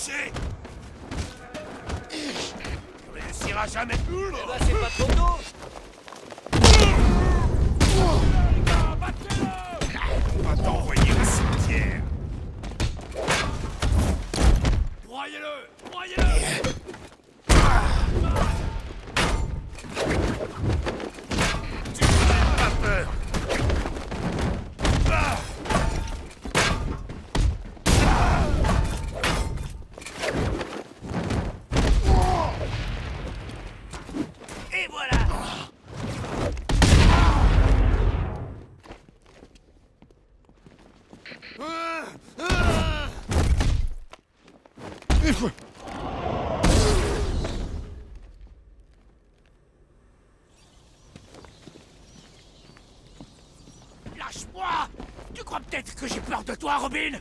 toucher. Tu réussiras jamais. Eh ben, c'est pas trop tôt. On va t'envoyer au cimetière. Broyez-le! Broyez-le! Tu n'as pas peur. Et voilà. Lâche-moi! Tu crois peut-être que j'ai peur de toi, Robin?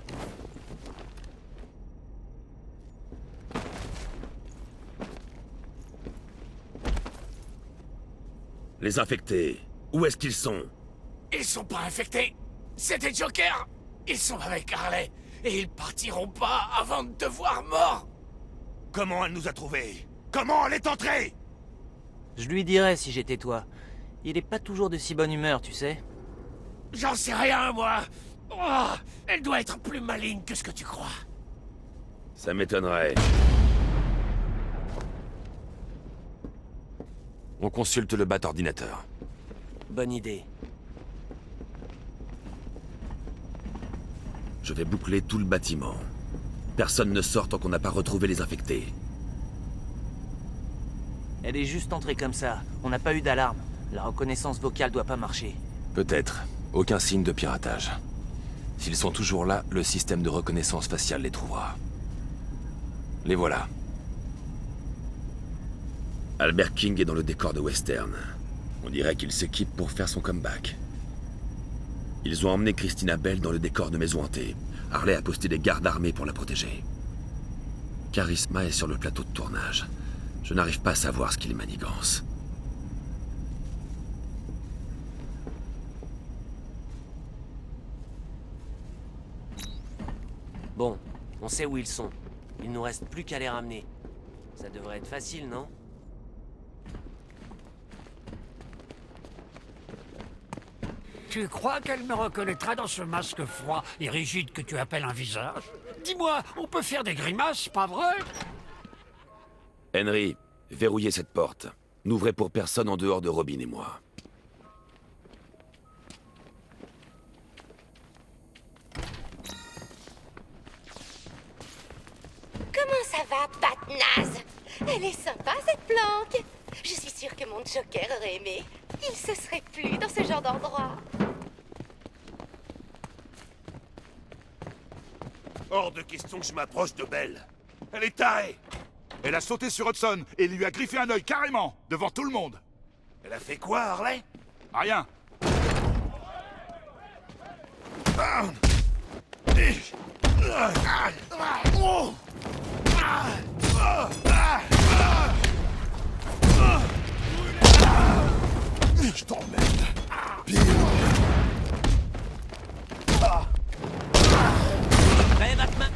Les infectés, où est-ce qu'ils sont? Ils sont pas infectés. C'est des jokers. Ils sont avec Harley. Et ils partiront pas avant de te voir mort. Comment elle nous a trouvés? Comment elle est entrée? Je lui dirais si j'étais toi. Il est pas toujours de si bonne humeur, tu sais. J'en sais rien, moi. Oh, elle doit être plus maligne que ce que tu crois. Ça m'étonnerait. On consulte le bat ordinateur. Bonne idée. Je vais boucler tout le bâtiment. Personne ne sort tant qu'on n'a pas retrouvé les infectés. Elle est juste entrée comme ça. On n'a pas eu d'alarme. La reconnaissance vocale doit pas marcher. Peut-être. Aucun signe de piratage. S'ils sont toujours là, le système de reconnaissance faciale les trouvera. Les voilà. Albert King est dans le décor de Western. On dirait qu'il s'équipe pour faire son comeback. Ils ont emmené Christina Bell dans le décor de Maison Hantée. Harley a posté des gardes armés pour la protéger. Charisma est sur le plateau de tournage. Je n'arrive pas à savoir ce qu'il manigance. Bon, on sait où ils sont. Il nous reste plus qu'à les ramener. Ça devrait être facile, non? Tu crois qu'elle me reconnaîtra dans ce masque froid et rigide que tu appelles un visage? Dis-moi, on peut faire des grimaces, pas vrai? Henry, verrouillez cette porte. N'ouvrez pour personne en dehors de Robin et moi. Comment ça va, patte naze? Elle est sympa, cette planque. Je suis sûre que mon Joker aurait aimé. Il se serait plu dans ce genre d'endroit. Hors de question que je m'approche de Belle. Elle est tarée. Elle a sauté sur Hudson et lui a griffé un œil carrément, devant tout le monde. Elle a fait quoi, Harley? Rien. Je t'emmène. Prêt, Batman?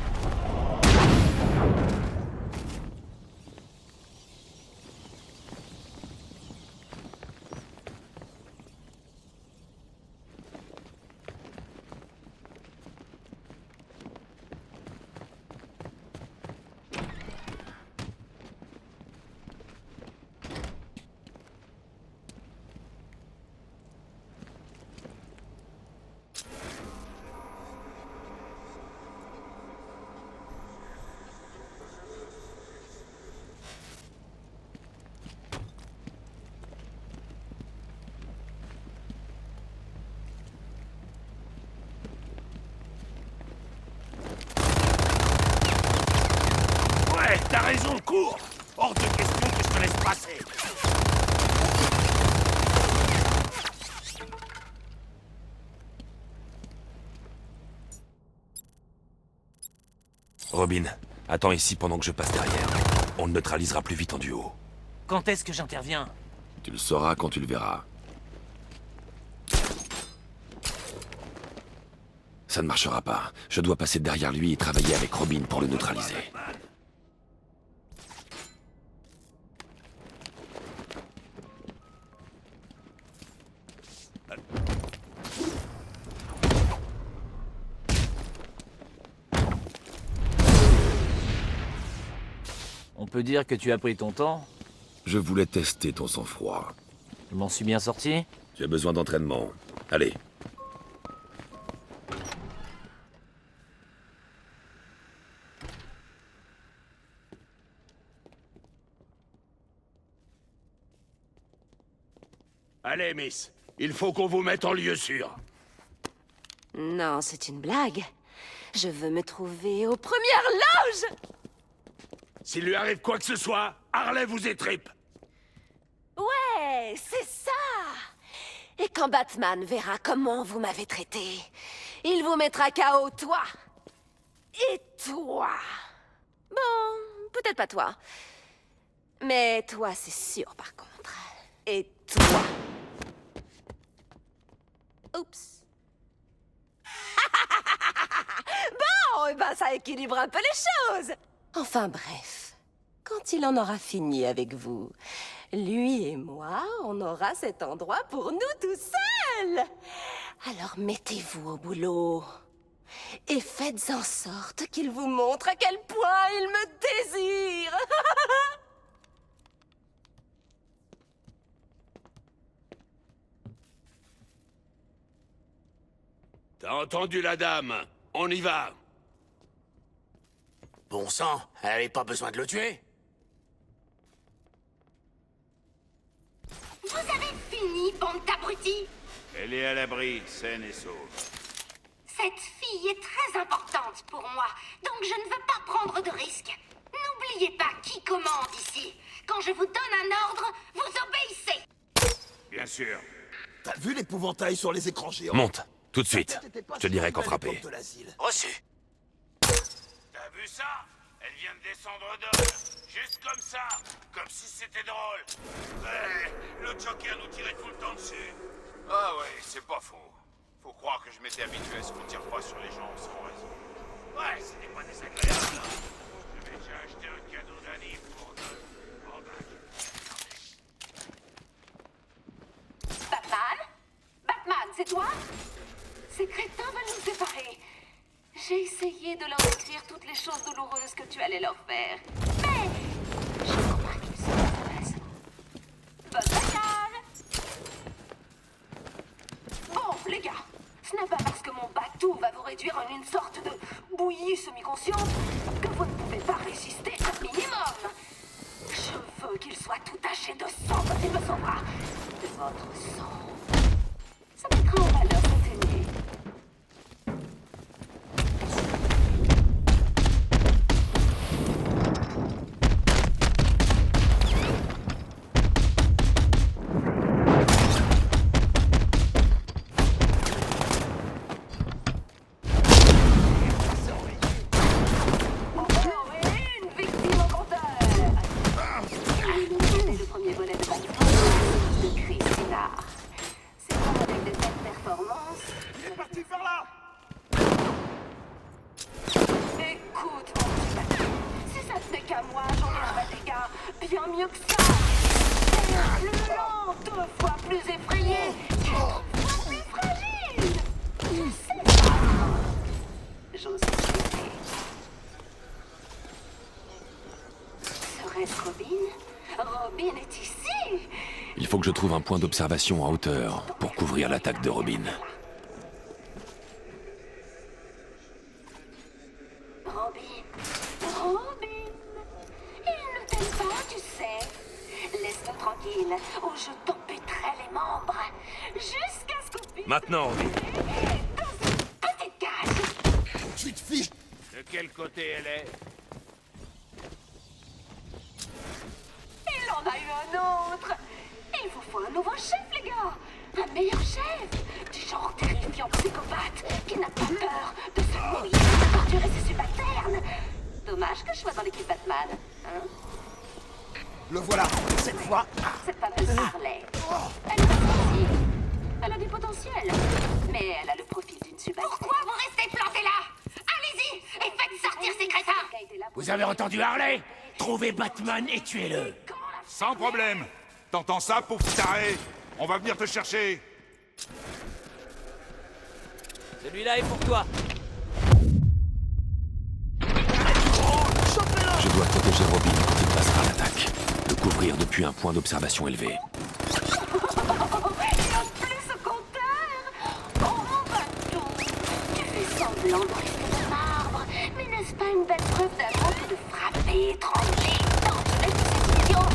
Ouais, t'as raison, cours. Hors de question que je te laisse passer. Robin, attends ici pendant que je passe derrière. On le neutralisera plus vite en duo. Quand est-ce que j'interviens? Tu le sauras quand tu le verras. Ça ne marchera pas. Je dois passer derrière lui et travailler avec Robin pour le neutraliser. peut dire que tu as pris ton temps. Je voulais tester ton sang-froid. Je m'en suis bien sorti. Tu as besoin d'entraînement. Allez. Allez, Miss. Il faut qu'on vous mette en lieu sûr. Non, c'est une blague. Je veux me trouver aux premières loges. S'il lui arrive quoi que ce soit, Harley vous étripe. Ouais, c'est ça. Et quand Batman verra comment vous m'avez traité, il vous mettra KO, toi. Et toi. Bon, peut-être pas toi. Mais toi, c'est sûr, par contre. Et toi. Oups. Bon, et ben ça équilibre un peu les choses. Enfin bref, quand il en aura fini avec vous, lui et moi, on aura cet endroit pour nous tout seuls. Alors mettez-vous au boulot. Et faites en sorte qu'il vous montre à quel point il me désire. T'as entendu la dame? On y va. Bon sang, elle avait pas besoin de le tuer. Vous avez fini, bande d'abrutis. Elle est à l'abri, saine et sauve. Cette fille est très importante pour moi, donc je ne veux pas prendre de risques. N'oubliez pas qui commande ici. Quand je vous donne un ordre, vous obéissez. Bien sûr. T'as vu l'épouvantail sur les écrans géants? Monte, tout de suite. Je te dirai quand frapper. Reçu. T'as vu ça? Elle vient de descendre d'or. Juste comme ça. Comme si c'était drôle. Ouais, le Joker nous tirait tout le temps dessus. Ah ouais, c'est pas faux. Faut croire que je m'étais habitué à ce qu'on tire pas sur les gens sans raison. Ouais, c'était pas désagréable. J'avais déjà acheté un cadeau d'anniv pour deux. Oh bah, Batman? Batman, c'est toi? Ces crétins veulent nous séparer. J'ai essayé de leur écrire toutes les choses douloureuses que tu allais leur faire. Mais je crois qu'ils sont de raison. Bonne bagarre! Bon, les gars, ce n'est pas parce que mon bateau va vous réduire en une sorte de bouillie semi-consciente que vous ne pouvez pas résister un minimum. Je veux qu'il soit tout taché de sang quand il me sauvera. De votre sang. Ça mettra en valeur cette aînée. Robin est ici. Il faut que je trouve un point d'observation en hauteur pour couvrir l'attaque de Robin. Robin, il ne t'aime pas, tu sais. Laisse-nous tranquille, ou je t'en péterai les membres. Jusqu'à ce qu'on puisse... Maintenant, Robin. Dans une petite cage. Tu te fiches. de quel côté elle est? Il en a eu un autre. Il vous faut un nouveau chef, les gars. Un meilleur chef. Du genre terrifiant psychopathe qui n'a pas peur de se mouiller, de torturer ses subalternes. Dommage que je sois dans l'équipe Batman, hein? Le voilà, cette fois. Cette fameuse Harley. Elle est aussi. Elle a du potentiel. Mais elle a le profil d'une subalterne. Pourquoi vous restez plantés là? Allez-y et faites sortir ces crétins. Vous avez entendu Harley? Trouvez Batman et tuez-le. Sans problème. T'entends ça, pauvre taré? On va venir te chercher. Celui-là est pour toi. Je dois protéger Robin quand il passe couvrir depuis un point d'observation élevé. Il y a plus au compteur. Oh mon bâton. Tu fais semblant de rester de marbre. Mais n'est-ce pas une belle preuve d'amour que de frapper, étrangler, torturer tous ces idiots?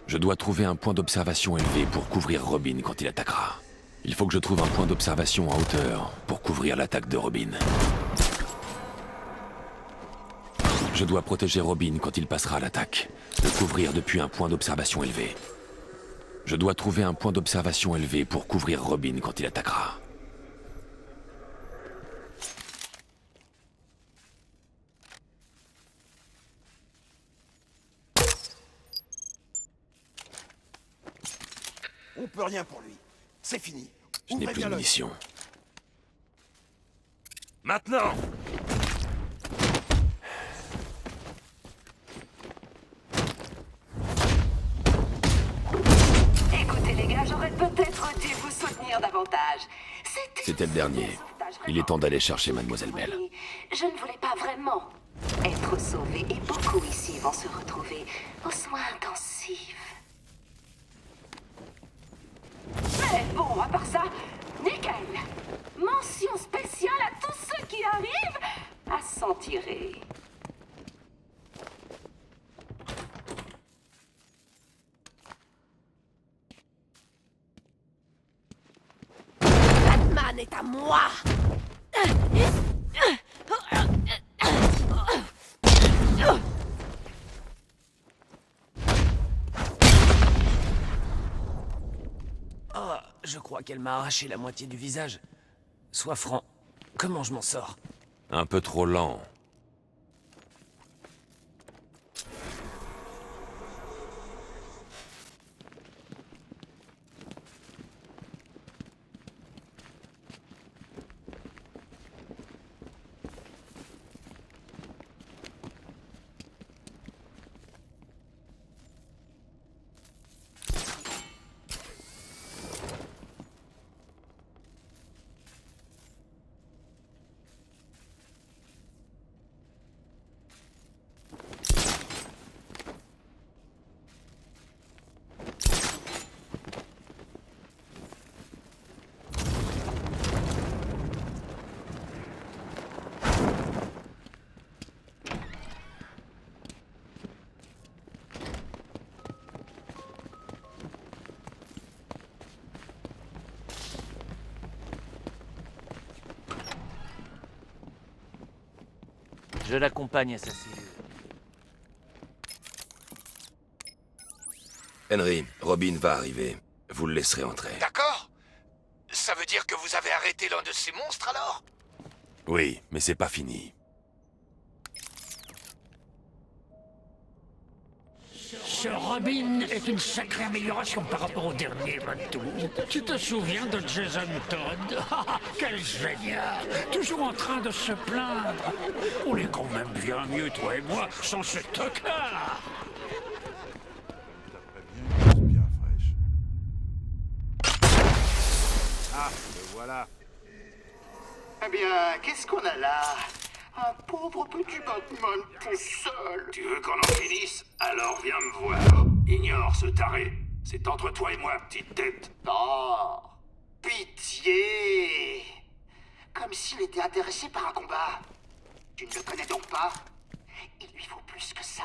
Je dois trouver un point d'observation élevé pour couvrir Robin quand il attaquera. Il faut que je trouve un point d'observation en hauteur pour couvrir l'attaque de Robin. Je dois protéger Robin quand il passera à l'attaque. Le couvrir depuis un point d'observation élevé. Je dois trouver un point d'observation élevé pour couvrir Robin quand il attaquera. On peut rien pour lui. C'est fini. Je n'ai plus de munitions. Maintenant! Écoutez les gars, j'aurais peut-être dû vous soutenir davantage. C'était le dernier. Il est temps d'aller chercher Mademoiselle Bell. Je ne voulais pas vraiment être sauvée et beaucoup ici vont se retrouver aux soins intensifs. Mais bon, à part ça, nickel. Mention spéciale à tous ceux qui arrivent à s'en tirer. Batman est à moi. Oh, je crois qu'elle m'a arraché la moitié du visage. Sois franc, comment je m'en sors? Un peu trop lent. Je l'accompagne à sa cellule. Henry, Robin va arriver. Vous le laisserez entrer. D'accord? Ça veut dire que vous avez arrêté l'un de ces monstres alors? Oui, mais c'est pas fini. Ce Robin est une sacrée amélioration par rapport au dernier Batou. Tu te souviens de Jason Todd? Quel génial! Toujours en train de se plaindre. On est quand même bien mieux, toi et moi, sans ce tocard. Bien fraîche. Ah, le voilà. Eh bien, qu'est-ce qu'on a là? Un pauvre petit Batman tout seul. Tu veux qu'on en finisse? Alors viens me voir. Ignore ce taré. C'est entre toi et moi, petite tête. Oh, pitié. Comme s'il était intéressé par un combat. Tu ne le connais donc pas? Il lui faut plus que ça.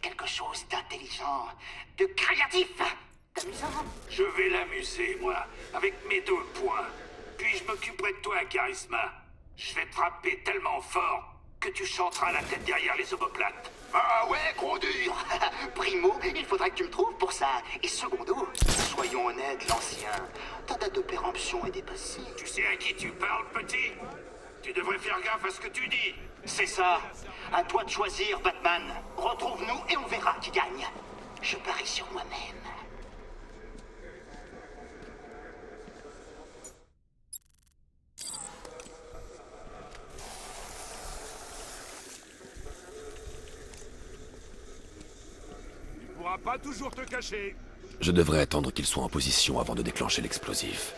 Quelque chose d'intelligent, de créatif, d'amusant. Je vais l'amuser, moi, avec mes 2 poings. Puis je m'occuperai de toi, Charisma. Je vais te frapper tellement fort que tu chanteras la tête derrière les omoplates. Ah ouais, gros dur. Primo, il faudrait que tu me trouves pour ça. Et secondo, soyons honnêtes, l'ancien. Ta date de péremption est dépassée. Tu sais à qui tu parles, petit? Tu devrais faire gaffe à ce que tu dis. C'est ça. À toi de choisir, Batman. Retrouve-nous et on verra qui gagne. Je parie sur moi-même. Tu pourras pas toujours te cacher. Je devrais attendre qu'il soit en position avant de déclencher l'explosif.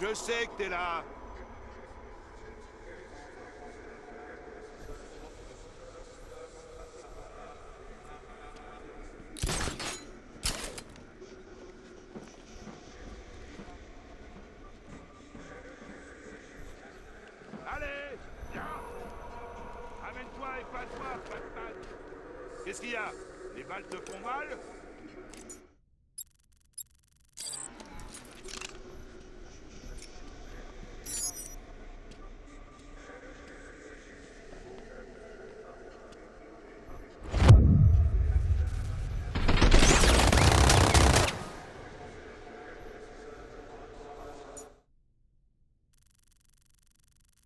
Je sais que t'es là. Allez, viens. Amène-toi et pas toi, Batman. Qu'est-ce qu'il y a? Les balles te font mal?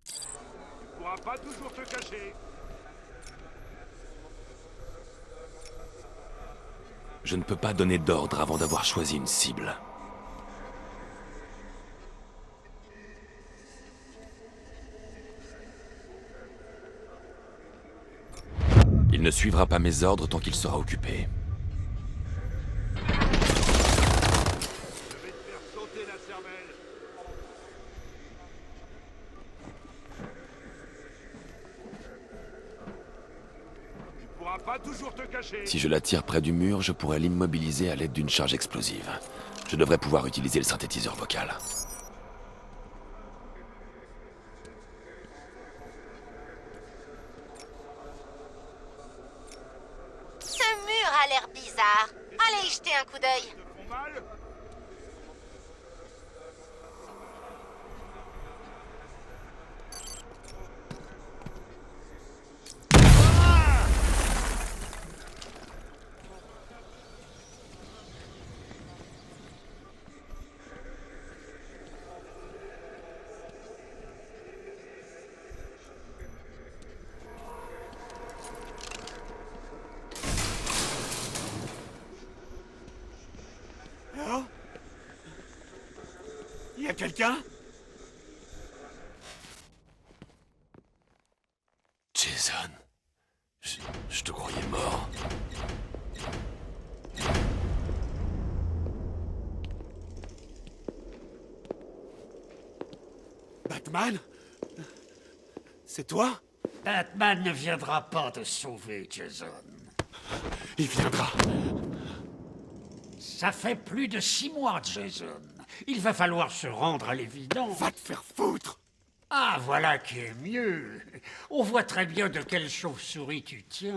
Tu pourras pas toujours te cacher. Je ne peux pas donner d'ordre avant d'avoir choisi une cible. Il ne suivra pas mes ordres tant qu'il sera occupé. Je vais te faire sauter la cervelle. Tu pourras pas toujours te cacher. Si je la tire près du mur, je pourrais l'immobiliser à l'aide d'une charge explosive. Je devrais pouvoir utiliser le synthétiseur vocal. Ce mur a l'air bizarre. Allez y jeter un coup d'œil. Te font mal? Alors? Y a quelqu'un? Jason, je te croyais mort. Batman? C'est toi? Batman ne viendra pas te sauver, Jason. Il viendra. Ça fait plus de 6 mois, Jason. Il va falloir se rendre à l'évidence. Va te faire foutre! Ah, voilà qui est mieux. On voit très bien de quelle chauve-souris tu tiens.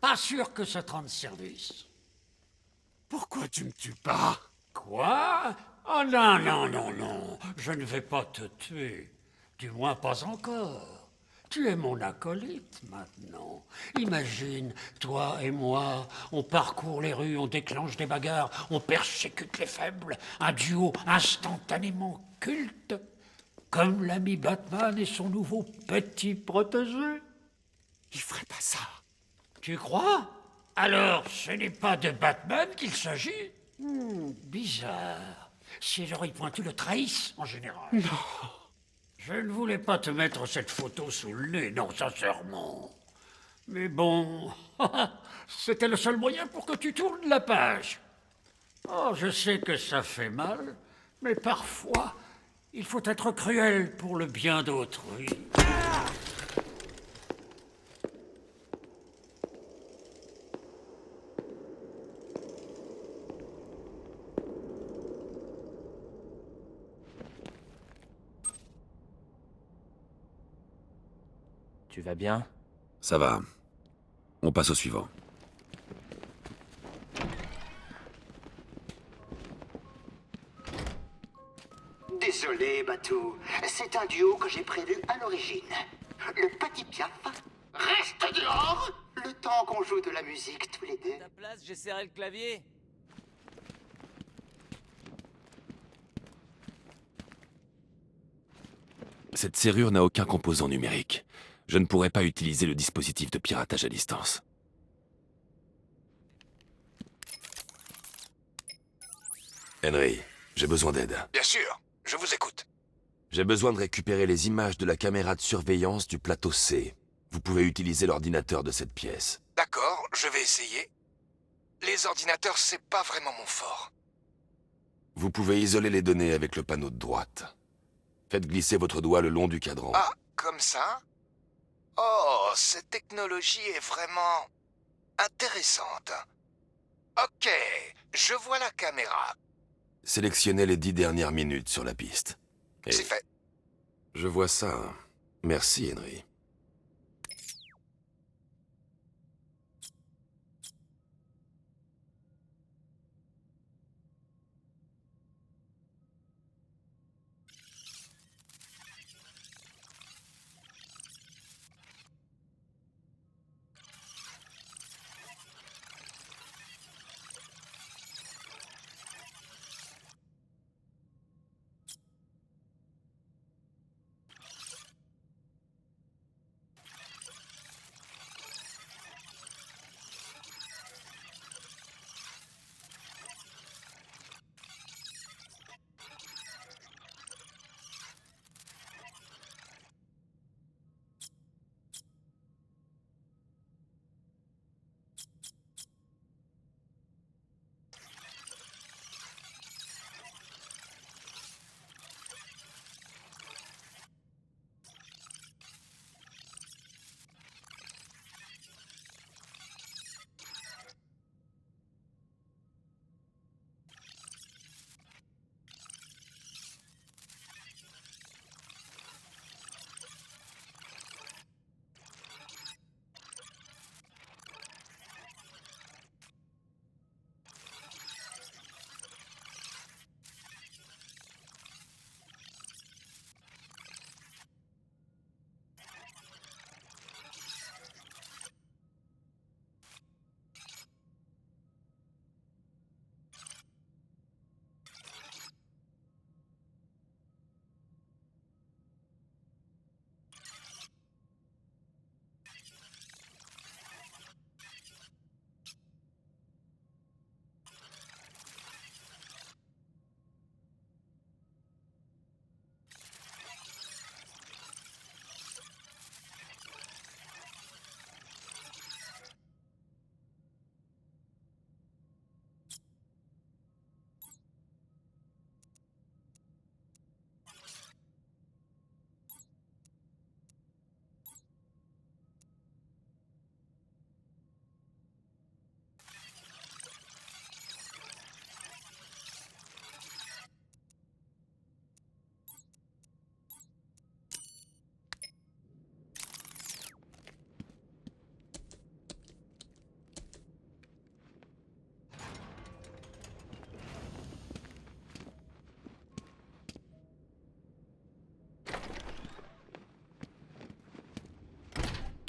Pas sûr que ça te rende service. Pourquoi tu me tues pas? Quoi? Oh non, non, non, non. Je ne vais pas te tuer. Du moins pas encore. Tu es mon acolyte maintenant. Imagine, toi et moi, on parcourt les rues, on déclenche des bagarres, on persécute les faibles, un duo instantanément culte, comme l'ami Batman et son nouveau petit protégé. Il ferait pas ça. Tu crois? Alors, ce n'est pas de Batman qu'il s'agit? Bizarre. Ces oreilles pointues le trahissent, en général. Non. Je ne voulais pas te mettre cette photo sous le nez, non, sincèrement. Mais bon, c'était le seul moyen pour que tu tournes la page. Oh, je sais que ça fait mal, mais parfois, il faut être cruel pour le bien d'autrui. Tu vas bien? Ça va. On passe au suivant. Désolé, Batou. C'est un duo que j'ai prévu à l'origine. Le petit Piaf reste dehors le temps qu'on joue de la musique tous les deux. Ta place, j'ai serré le clavier. Cette serrure n'a aucun composant numérique. Je ne pourrais pas utiliser le dispositif de piratage à distance. Henry, j'ai besoin d'aide. Bien sûr, je vous écoute. J'ai besoin de récupérer les images de la caméra de surveillance du plateau C. Vous pouvez utiliser l'ordinateur de cette pièce. D'accord, je vais essayer. Les ordinateurs, c'est pas vraiment mon fort. Vous pouvez isoler les données avec le panneau de droite. Faites glisser votre doigt le long du cadran. Ah, comme ça? Oh, cette technologie est vraiment intéressante. Ok, je vois la caméra. Sélectionnez les 10 dernières minutes sur la piste. Et C'est fait. je vois ça. Merci, Henry.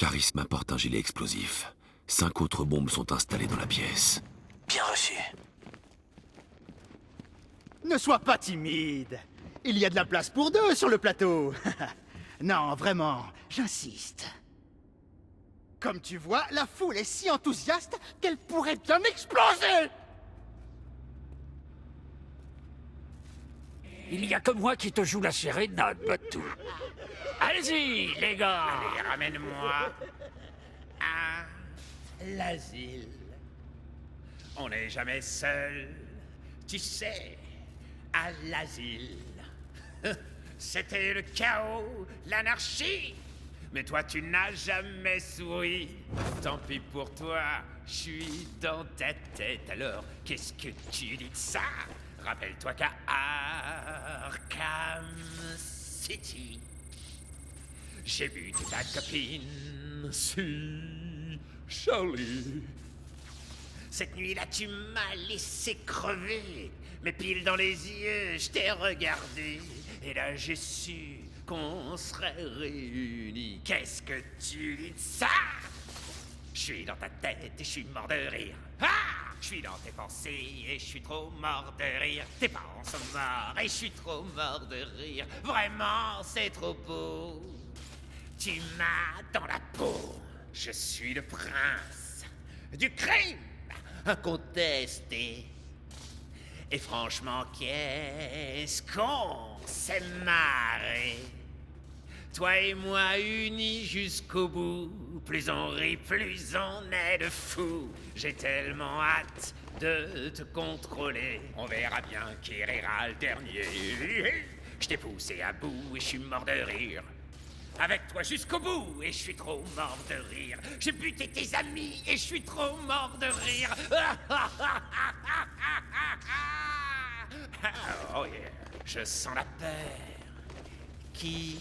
Charisme apporte un gilet explosif. 5 autres bombes sont installées dans la pièce. Bien reçu. Ne sois pas timide. Il y a de la place pour deux sur le plateau. Non, vraiment, j'insiste. Comme tu vois, la foule est si enthousiaste qu'elle pourrait bien exploser. Il y a que moi qui te joue la sérénade, Batou. Allez-y, les gars. Allez, ramène-moi à l'asile. On n'est jamais seul, tu sais, à l'asile. C'était le chaos, l'anarchie. Mais toi, tu n'as jamais souri. Tant pis pour toi, je suis dans ta tête. Alors, qu'est-ce que tu dis de ça? Rappelle-toi qu'à Arkham City, j'ai vu ta copine, si Charlie. Cette nuit-là, tu m'as laissé crever. Mais pile dans les yeux, je t'ai regardé. Et là, j'ai su qu'on serait réunis. Qu'est-ce que tu dis de ça? Je suis dans ta tête et je suis mort de rire. Ah! Je suis dans tes pensées et je suis trop mort de rire. Tes parents sont morts et je suis trop mort de rire. Vraiment, c'est trop beau. Tu m'as dans la peau. Je suis le prince du crime incontesté. Et franchement, qu'est-ce qu'on s'est marré. Toi et moi unis jusqu'au bout. Plus on rit, plus on est de fous. J'ai tellement hâte de te contrôler. On verra bien qui rira le dernier. Je t'ai poussé à bout et je suis mort de rire. Avec toi jusqu'au bout et je suis trop mort de rire. J'ai buté tes amis et je suis trop mort de rire. Oh yeah, je sens la peur qui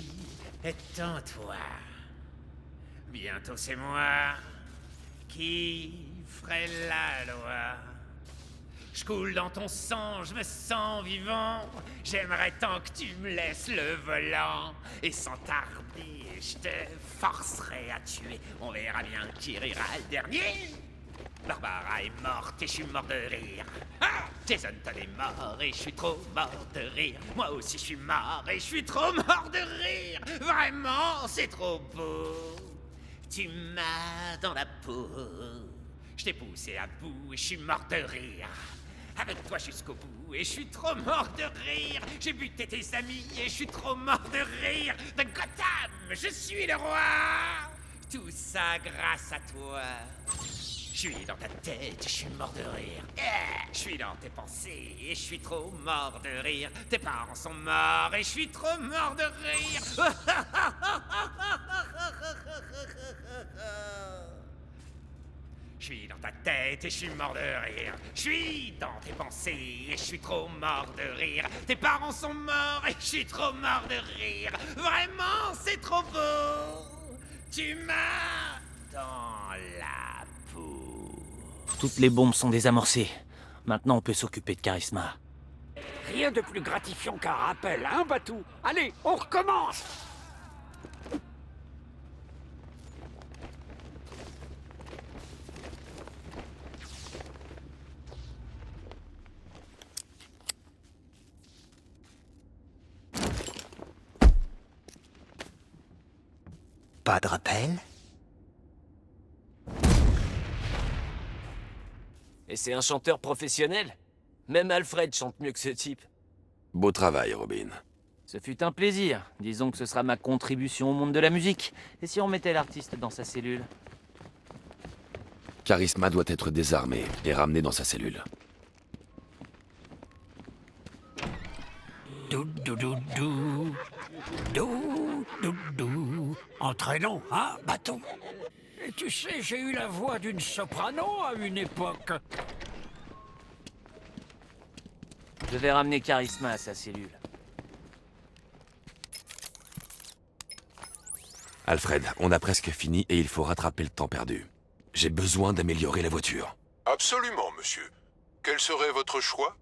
est en toi. Bientôt c'est moi qui ferai la loi. Je coule dans ton sang, je me sens vivant. J'aimerais tant que tu me laisses le volant. Et sans tarder, je te forcerai à tuer. On verra bien qui rira le dernier. Barbara est morte et je suis mort de rire. Ah, Jason Todd est mort et je suis trop mort de rire. Moi aussi je suis mort et je suis trop mort de rire. Vraiment, c'est trop beau. Tu m'as dans la peau. Je t'ai poussé à bout et je suis mort de rire. Avec toi jusqu'au bout et je suis trop mort de rire. J'ai buté tes amis et je suis trop mort de rire. De Gotham, je suis le roi. Tout ça grâce à toi. Je suis dans ta tête, je suis mort de rire. Je suis dans tes pensées et je suis trop mort de rire. Tes parents sont morts et je suis trop mort de rire. Je suis dans ta tête et je suis mort de rire. Je suis dans tes pensées et je suis trop mort de rire. Tes parents sont morts et je suis trop mort de rire. Vraiment, c'est trop beau. Tu m'as dans la peau. Toutes les bombes sont désamorcées. Maintenant, on peut s'occuper de Charisma. Rien de plus gratifiant qu'un rappel, hein, Batou? Allez, on recommence! Pas de rappel? Et c'est un chanteur professionnel? Même Alfred chante mieux que ce type. Beau travail, Robin. Ce fut un plaisir. Disons que ce sera ma contribution au monde de la musique. Et si on mettait l'artiste dans sa cellule? Charisma doit être désarmé et ramené dans sa cellule. Dou dou dou dou. Dou dou dou. Entraînons, hein, Batou? Et tu sais, j'ai eu la voix d'une soprano à une époque. Je vais ramener Charisma à sa cellule. Alfred, on a presque fini et il faut rattraper le temps perdu. J'ai besoin d'améliorer la voiture. Absolument, monsieur. Quel serait votre choix?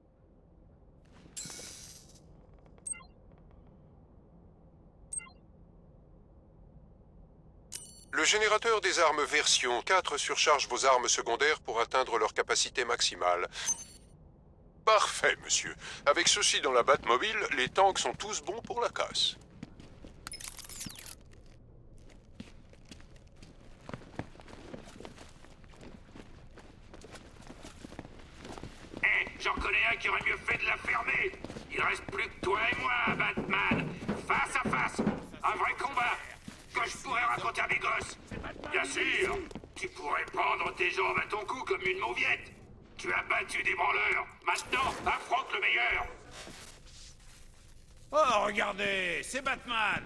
Le générateur des armes version 4 surcharge vos armes secondaires pour atteindre leur capacité maximale. Parfait, monsieur. Avec ceci dans la Batmobile, les tanks sont tous bons pour la casse. J'en connais un qui aurait mieux fait de la fermer. Il reste plus que toi et moi, Batman. Face à face. Un vrai combat. Que je pourrais raconter à mes gosses. Bien sûr. Tu pourrais prendre tes jambes à ton cou comme une mauviette. Tu as battu des branleurs. Maintenant, affronte le meilleur. Oh, regardez, c'est Batman.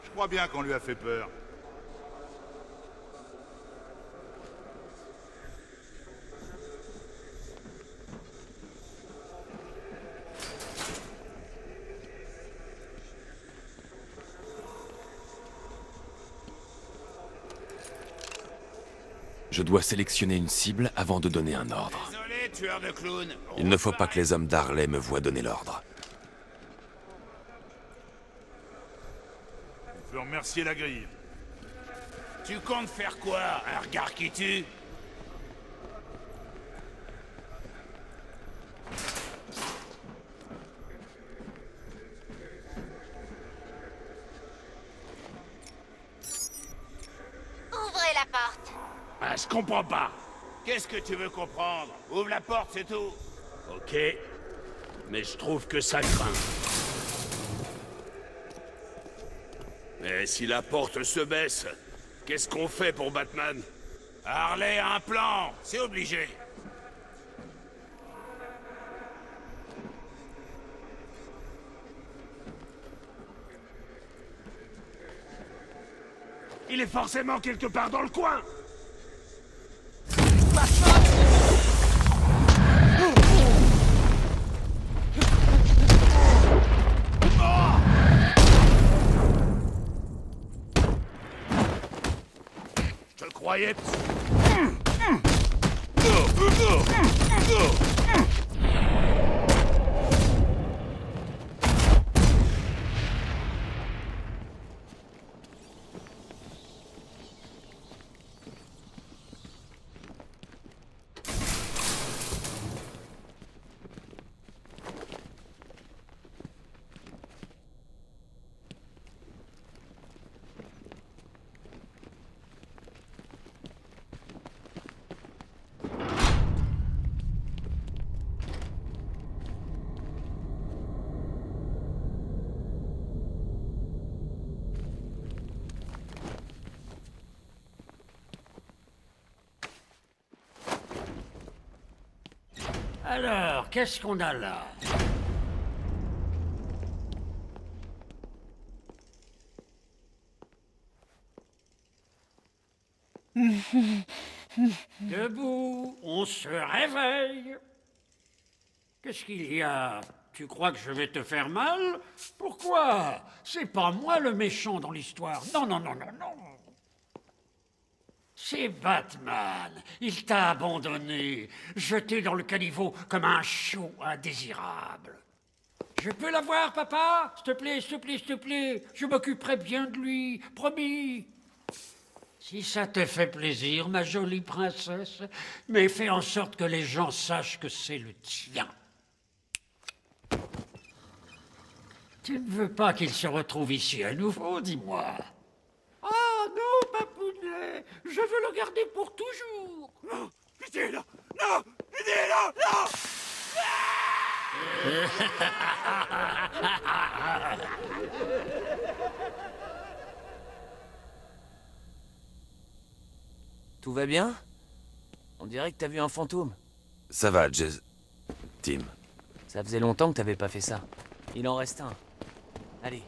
Je crois bien qu'on lui a fait peur. Je dois sélectionner une cible avant de donner un ordre. Désolé, tueur de clowns. Il ne faut pas que les hommes d'Harley me voient donner l'ordre. Je veux remercier la grille. Tu comptes faire quoi? Un regard qui tue? Ouvrez la porte. Ah, je comprends pas. Qu'est-ce que tu veux comprendre? Ouvre la porte, c'est tout. Ok. Mais je trouve que ça craint. Mais si la porte se baisse, qu'est-ce qu'on fait pour Batman? Harley a un plan, c'est obligé. Il est forcément quelque part dans le coin. Je te croyais. Alors, qu'est-ce qu'on a là? Debout, on se réveille. Qu'est-ce qu'il y a? Tu crois que je vais te faire mal? Pourquoi? C'est pas moi le méchant dans l'histoire. Non, non, non, non, non. C'est Batman. Il t'a abandonné, jeté dans le caniveau comme un chou indésirable. Je peux l'avoir, papa? S'il te plaît, s'il te plaît, s'il te plaît. Je m'occuperai bien de lui, promis. Si ça te fait plaisir, ma jolie princesse, mais fais en sorte que les gens sachent que c'est le tien. Tu ne veux pas qu'il se retrouve ici à nouveau, dis-moi. Ah non, papounet, je veux le garder pour toujours. Non, pitié, là. Non, pitié, là, non. Tout va bien? On dirait que t'as vu un fantôme. Ça va, Jez... Tim. Ça faisait longtemps que t'avais pas fait ça. Il en reste un. Allez.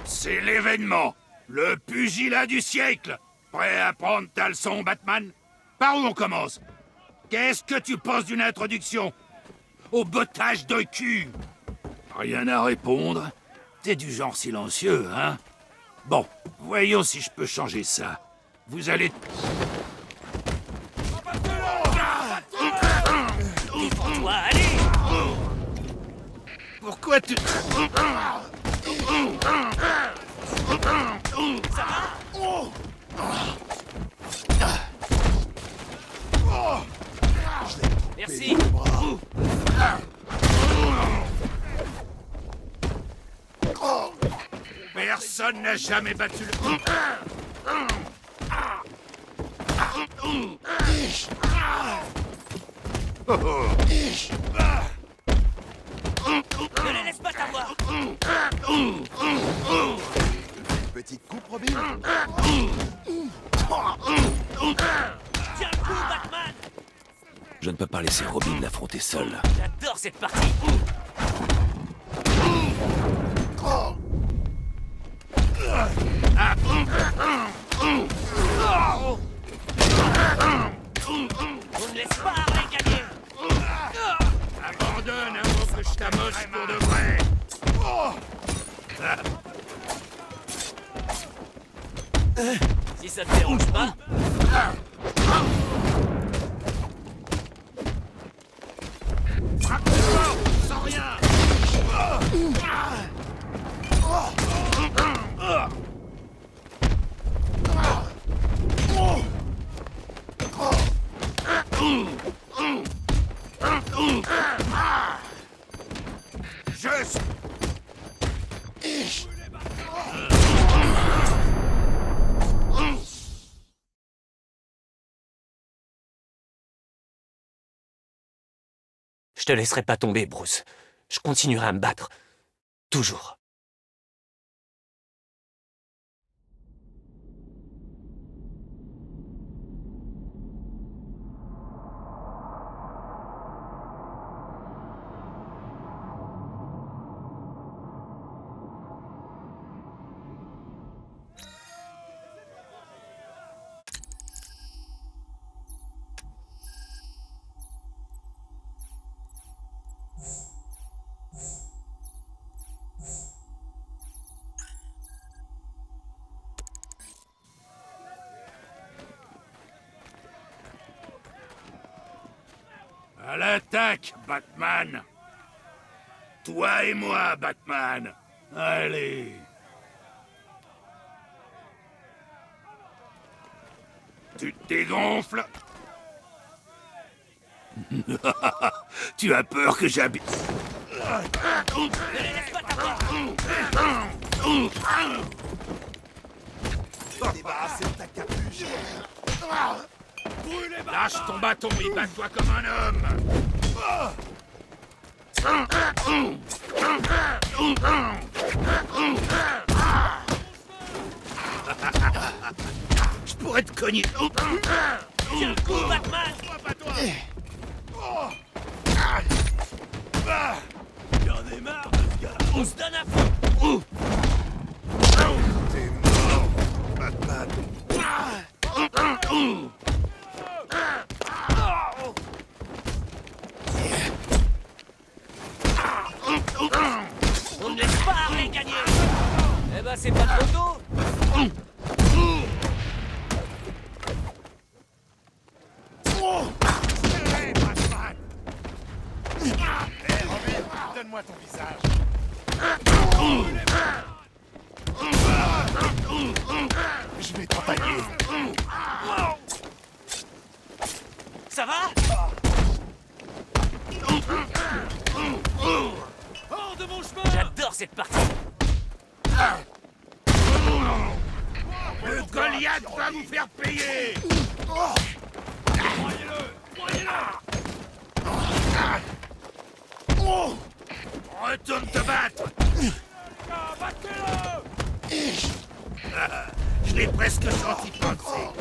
C'est l'événement. Le pugilat du siècle. Prêt à prendre ta leçon, Batman? Par où on commence? Qu'est-ce que tu penses d'une introduction? Au bottage de cul? Rien à répondre. T'es du genre silencieux, hein? Bon, voyons si je peux changer ça. Vous allez... Défends-toi, allez! Pourquoi tu... Ça va? Merci. Personne n'a jamais battu le... Ne les laisse pas t'avoir. Petite coupe, Robin. Tiens le coup, Batman. Je ne peux pas laisser Robin l'affronter seul. J'adore cette partie. On ne laisse pas Harley gagner. Si ça te dérange pas. Frappe fort, sans rien. Je te laisserai pas tomber, Bruce. Je continuerai à me battre. Toujours. À l'attaque, Batman! Toi et moi, Batman! Allez! Tu te dégonfles? Tu as peur que j'habite... Débarrassez de ta capuche. Lâche ton bâton et bats-toi comme un homme! Je pourrais te cogner. Tiens le coup, Batman! J'en ai marre de ce gars. On se donne à fond! T'es mort, Batman. On ne laisse pas Harley gagner! Eh ben, c'est pas trop tôt! Donne-moi ton visage. Je vais t'empailler. Ça va? Hors de mon chemin! J'adore cette partie! Le Goliath va vous faire payer. Retourne te battre. Je l'ai presque senti penser.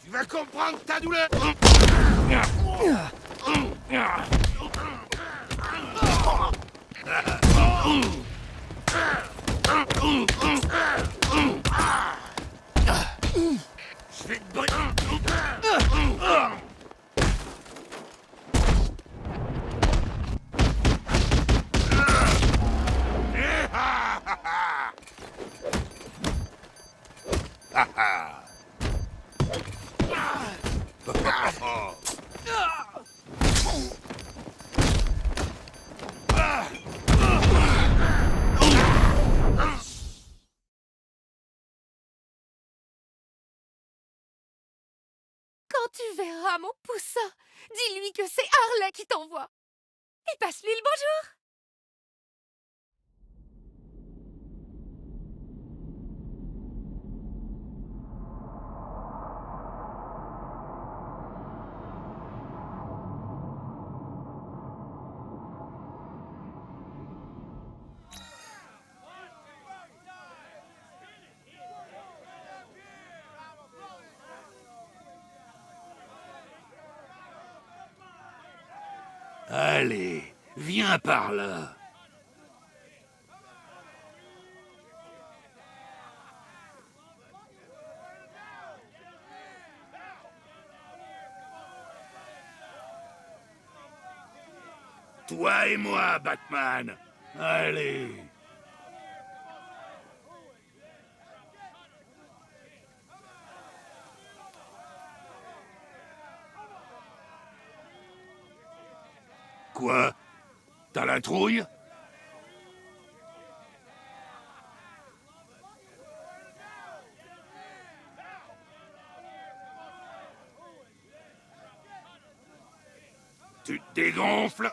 Tu vas comprendre ta douleur. Je vais te brûler. Quand tu verras mon poussin, dis-lui que c'est Harley qui t'envoie. Et passe-lui le bonjour. Allez, viens par là. Toi et moi, Batman. Allez. Quoi? T'as la trouille? Tu te dégonfles?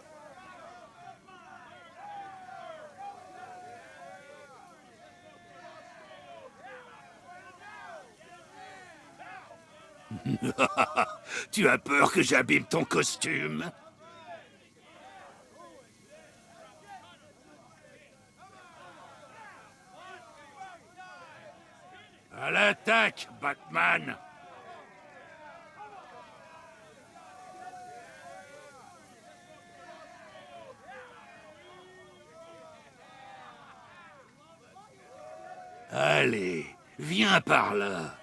Tu as peur que j'abîme ton costume? À l'attaque, Batman! Allez, viens par là.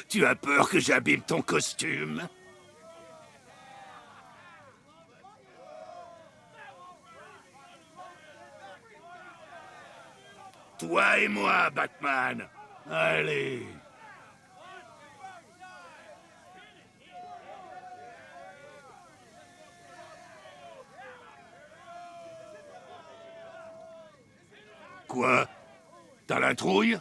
Tu as peur que j'abîme ton costume? Toi et moi, Batman. Allez. Quoi? T'as la trouille?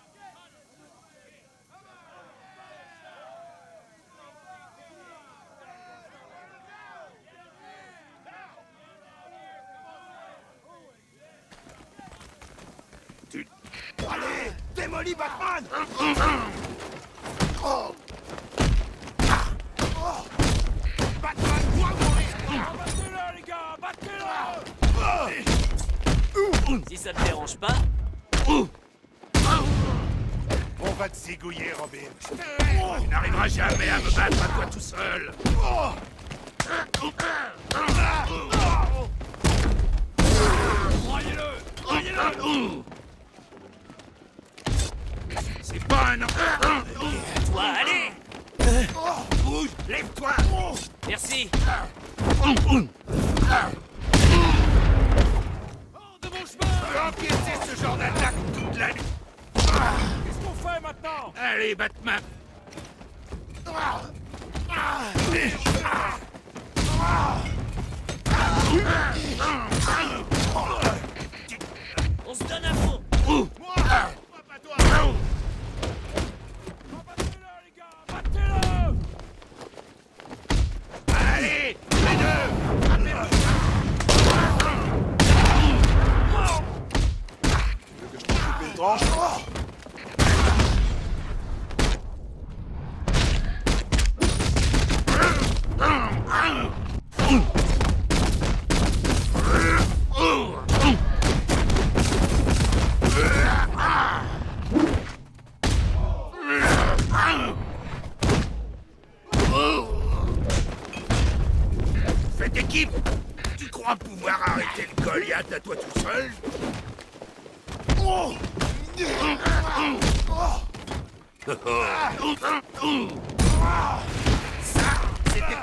Allez, démolis Batman. Oh. Batman doit mourir. Battez-le, les gars, battez-le. Si ça te dérange pas. On va te zigouiller, Robin. Tu n'arriveras jamais à me battre à toi tout seul. Croyez-le, croyez-le. C'est pas un... Toi, allez. Bouge, lève-toi. Merci. De mon chemin. Encaisser ce genre d'attaque toute la nuit. Qu'est-ce qu'on fait maintenant? Allez, Batman. On se donne à fond. Pas toi. Battez-le, les gars, battez-le. Allez, les deux. Que je t'en coupe une tranche. Faites équipe. Tu crois pouvoir arrêter le Goliath à toi tout seul? Ça, c'était...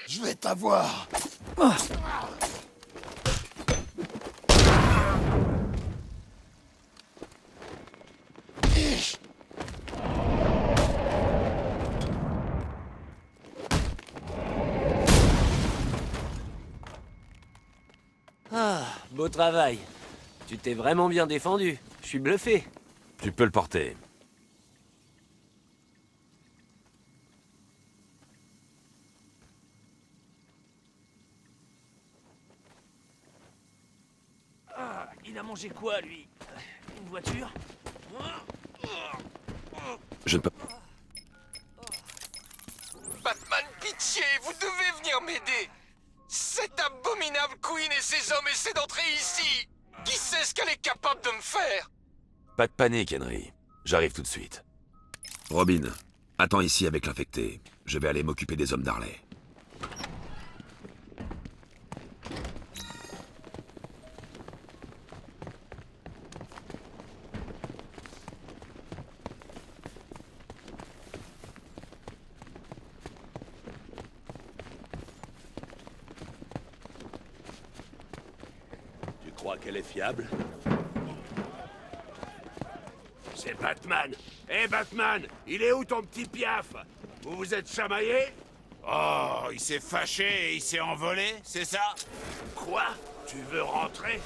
Je vais t'avoir. Ah, beau travail. Tu t'es vraiment bien défendu. Je suis bluffé. Tu peux le porter. Ah, il a mangé quoi, lui? Une voiture? Je ne peux... pitié, vous devez venir m'aider. Cette abominable Queen et ses hommes essaient d'entrer ici. Qui sait ce qu'elle est capable de me faire? Pas de panique, Henry. J'arrive tout de suite. Robin, attends ici avec l'infecté. Je vais aller m'occuper des hommes d'Harley. Tu crois qu'elle est fiable? C'est Batman. Hé Batman, il est où ton petit piaf? Vous vous êtes chamaillé? Oh, il s'est fâché et il s'est envolé, c'est ça? Quoi? Tu veux rentrer?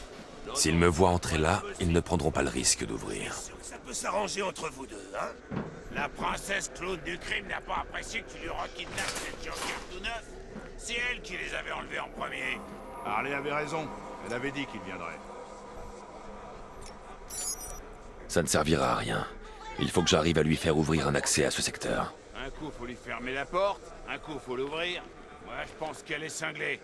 S'ils me voient entrer là, ils ne prendront pas le risque d'ouvrir. Ça peut s'arranger entre vous deux, hein? La princesse Claude du crime n'a pas apprécié que tu lui rekidnappes cette Joker tout neuf. C'est elle qui les avait enlevés en premier. Harley avait raison. Elle avait dit qu'il viendrait. Ça ne servira à rien. Il faut que j'arrive à lui faire ouvrir un accès à ce secteur. Un coup, faut lui fermer la porte. Un coup, faut l'ouvrir. Moi, je pense qu'elle est cinglée.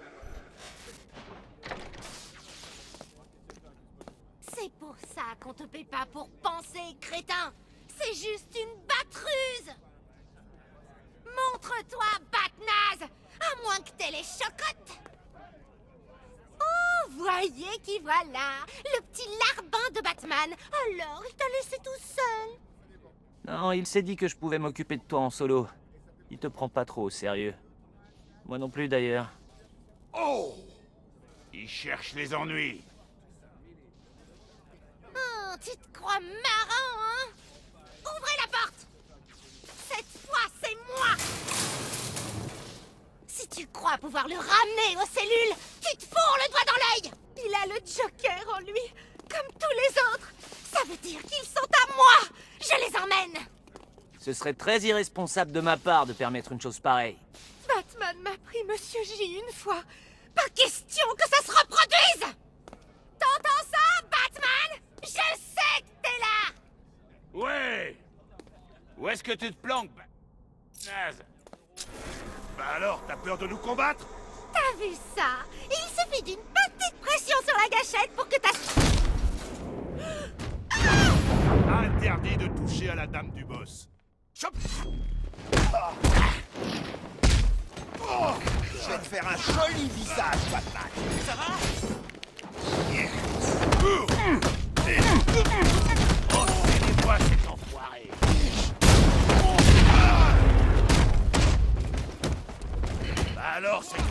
C'est pour ça qu'on te paie pas pour penser, crétin. C'est juste une batruse. Montre-toi, Batnaze, à moins que t'aies les chocottes. Oh, voyez qui voilà, le petit larbin de Batman. Alors, il t'a laissé tout seul. Non, il s'est dit que je pouvais m'occuper de toi en solo. Il te prend pas trop au sérieux. Moi non plus d'ailleurs. Oh! Il cherche les ennuis. Oh, tu te crois marrant, hein? Ouvrez la porte! Cette fois, c'est moi! Si tu crois pouvoir le ramener aux cellules, tu te fourres le doigt dans l'œil! Il a le Joker en lui, comme tous les autres! Ça veut dire qu'ils sont à moi! Je les emmène! Ce serait très irresponsable de ma part de permettre une chose pareille. Batman m'a pris Monsieur J une fois. Pas question que ça se reproduise! T'entends ça, Batman? Je sais que t'es là! Ouais! Où est-ce que tu te planques, naze? Bah alors, t'as peur de nous combattre? T'as vu ça? Il suffit d'une petite pression sur la gâchette pour que ta... Interdit de toucher à la dame du boss. Chop! Oh, je vais te faire un joli visage, Batman. Ça va? Oh, c'est moi cet enfoiré! Bah alors, c'est tout.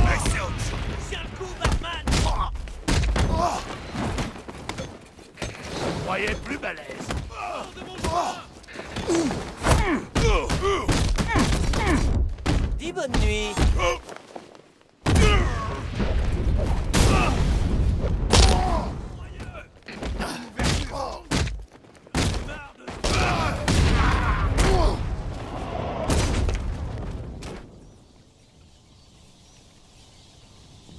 Mais c'est autre chose. Tiens le coup, Batman! Je me croyais plus balèze. Dis bonne nuit!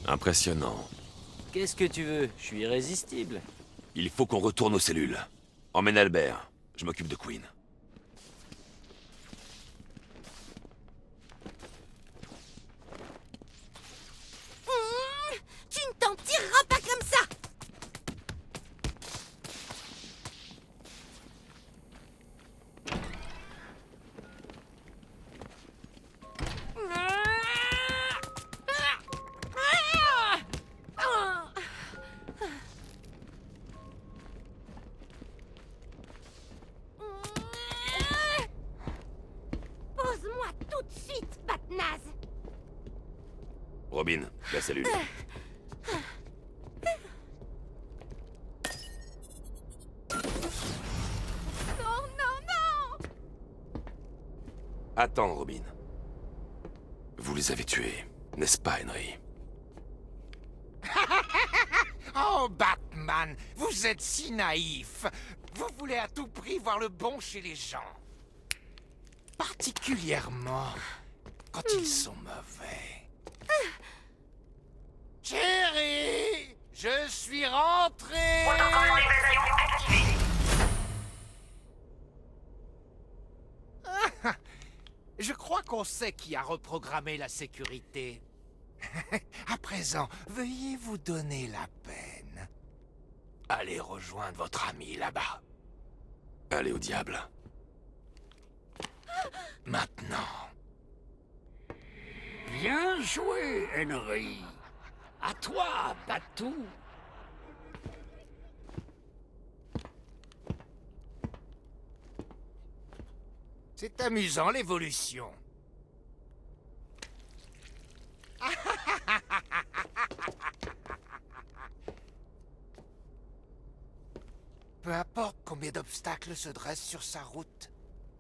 Impressionnant. Qu'est-ce que tu veux? Je suis irrésistible. Il faut qu'on retourne aux cellules. Emmène Albert. Je m'occupe de Queen. Tu ne t'en tireras pas comme ça! Pose-moi tout de suite, Batnaze! Robin, la cellule. Non, non, non! Attends, Robin. Vous les avez tués, n'est-ce pas, Henry? Oh, Batman, vous êtes si naïf. Vous voulez à tout prix voir le bon chez les gens. Particulièrement quand ils sont mauvais. Chérie, je suis rentré. qu'on sait qui a reprogrammé la sécurité. À présent, veuillez vous donner la peine. Allez rejoindre votre ami là-bas. Allez au diable. Maintenant. Bien joué, Henry. À toi, Batou. C'est amusant, l'évolution. Peu importe combien d'obstacles se dressent sur sa route,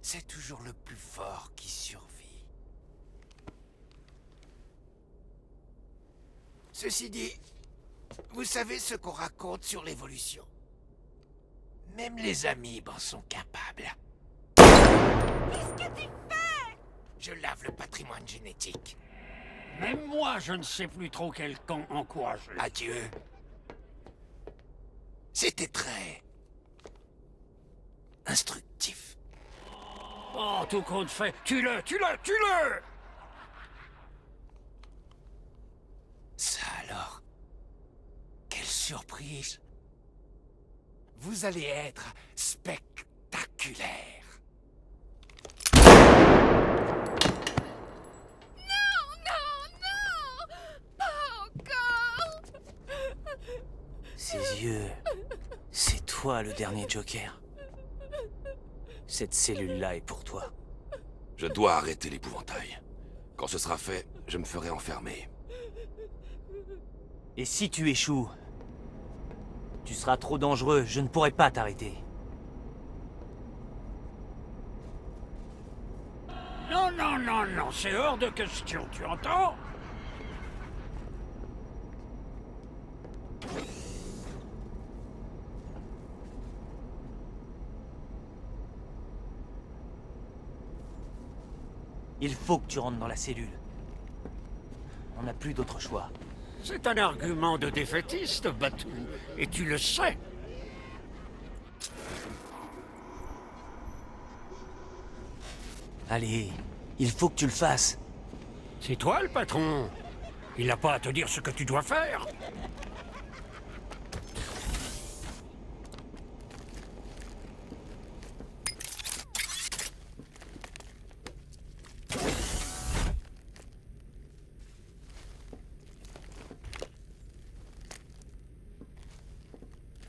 c'est toujours le plus fort qui survit. Ceci dit, vous savez ce qu'on raconte sur l'évolution. Même les amibes en sont capables. Qu'est-ce que tu fais? Je lave le patrimoine génétique. Même moi, je ne sais plus trop quel camp encourager. Adieu. C'était très... instructif. Oh, tout compte fait. Tue-le, tue-le, tue-le! Ça alors? Quelle surprise! Vous allez être spectaculaire. Ses yeux... C'est toi le dernier Joker. Cette cellule-là est pour toi. Je dois arrêter l'épouvantail. Quand ce sera fait, je me ferai enfermer. Et si tu échoues, tu seras trop dangereux, je ne pourrai pas t'arrêter. Non, non, non, non, c'est hors de question, tu entends? Il faut que tu rentres dans la cellule. On n'a plus d'autre choix. C'est un argument de défaitiste, Batou, et tu le sais. Allez, il faut que tu le fasses. C'est toi le patron. Il n'a pas à te dire ce que tu dois faire.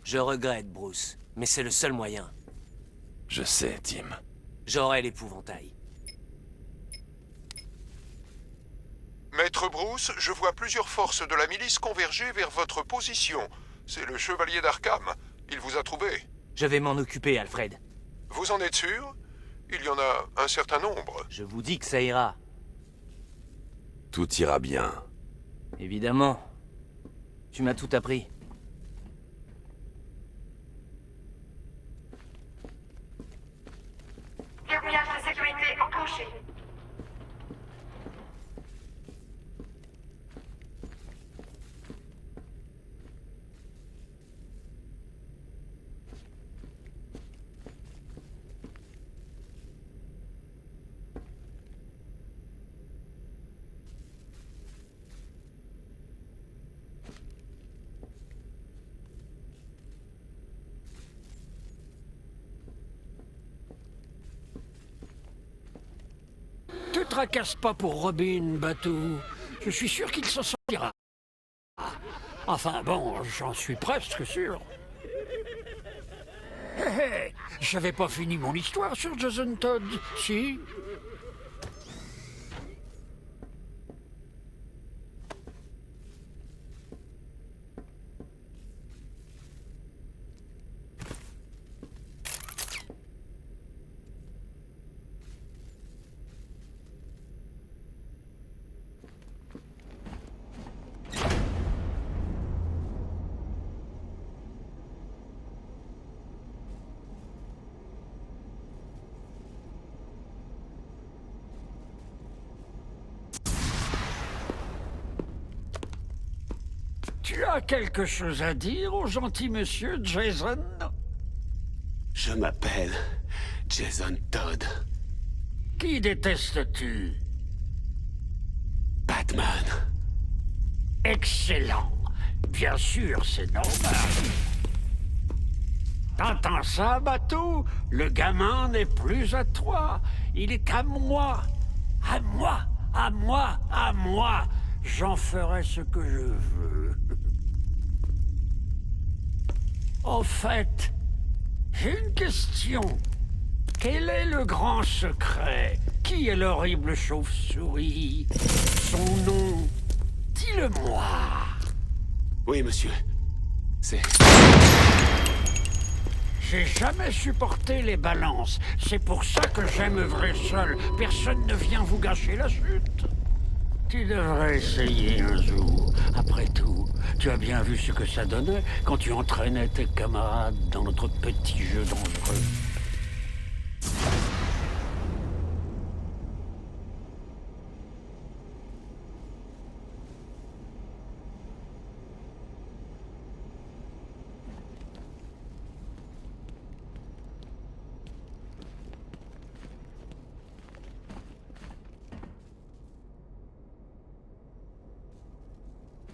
Je regrette, Bruce, mais c'est le seul moyen. Je sais, Tim. J'aurai l'épouvantail. Maître Bruce, je vois plusieurs forces de la milice converger vers votre position. C'est le chevalier d'Arkham. Il vous a trouvé. Je vais m'en occuper, Alfred. Vous en êtes sûr? Il y en a un certain nombre. Je vous dis que ça ira. Tout ira bien. Évidemment. Tu m'as tout appris. Verrouillage de sécurité enclenché. Te tracasse pas pour Robin, Batou. Je suis sûr qu'il s'en sortira. Enfin bon, j'en suis presque sûr. Hé hé, j'avais pas fini mon histoire sur Jason Todd, si? Tu as quelque chose à dire au gentil monsieur Jason? Je m'appelle Jason Todd. Qui détestes-tu? Excellent. Bien sûr, c'est normal. T'entends ça, bateau? Le gamin n'est plus à toi. Il est à moi. À moi, à moi, à moi. J'en ferai ce que je veux. Au fait, j'ai une question. Quel est le grand secret? Qui est l'horrible chauve-souris? Son nom? Dis-le-moi. Oui, monsieur. C'est... J'ai jamais supporté les balances. C'est pour ça que j'aime œuvrer seul. Personne ne vient vous gâcher la chute. Tu devrais essayer un jour. Après tout, tu as bien vu ce que ça donnait quand tu entraînais tes camarades dans notre petit jeu dangereux.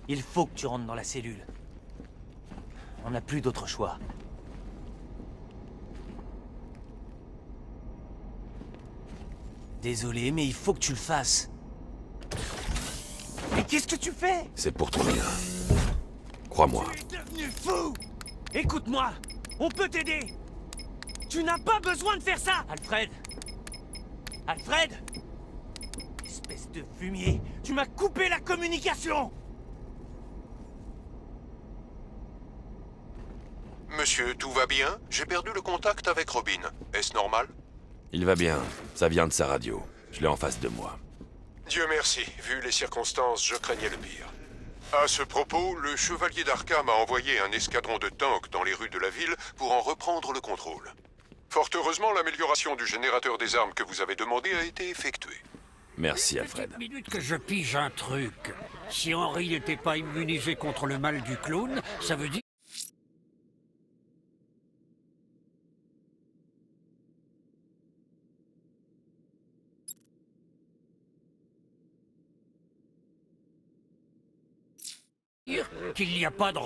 Il faut que tu rentres dans la cellule. On n'a plus d'autre choix. Désolé, mais il faut que tu le fasses. Mais qu'est-ce que tu fais? C'est pour ton bien. Crois-moi. Tu es devenu fou! Écoute-moi! On peut t'aider! Tu n'as pas besoin de faire ça! Alfred! Alfred! Espèce de fumier! Tu m'as coupé la communication! Monsieur, tout va bien? J'ai perdu le contact avec Robin. Est-ce normal? Il va bien. Ça vient de sa radio. Je l'ai en face de moi. Dieu merci. Vu les circonstances, je craignais le pire. À ce propos, le chevalier d'Arkham a envoyé un escadron de tanks dans les rues de la ville pour en reprendre le contrôle. Fort heureusement, l'amélioration du générateur des armes que vous avez demandé a été effectuée. Merci, Alfred. Une minute que je pige un truc. Si Henry n'était pas immunisé contre le mal du clown, ça veut dire... qu'il n'y a pas de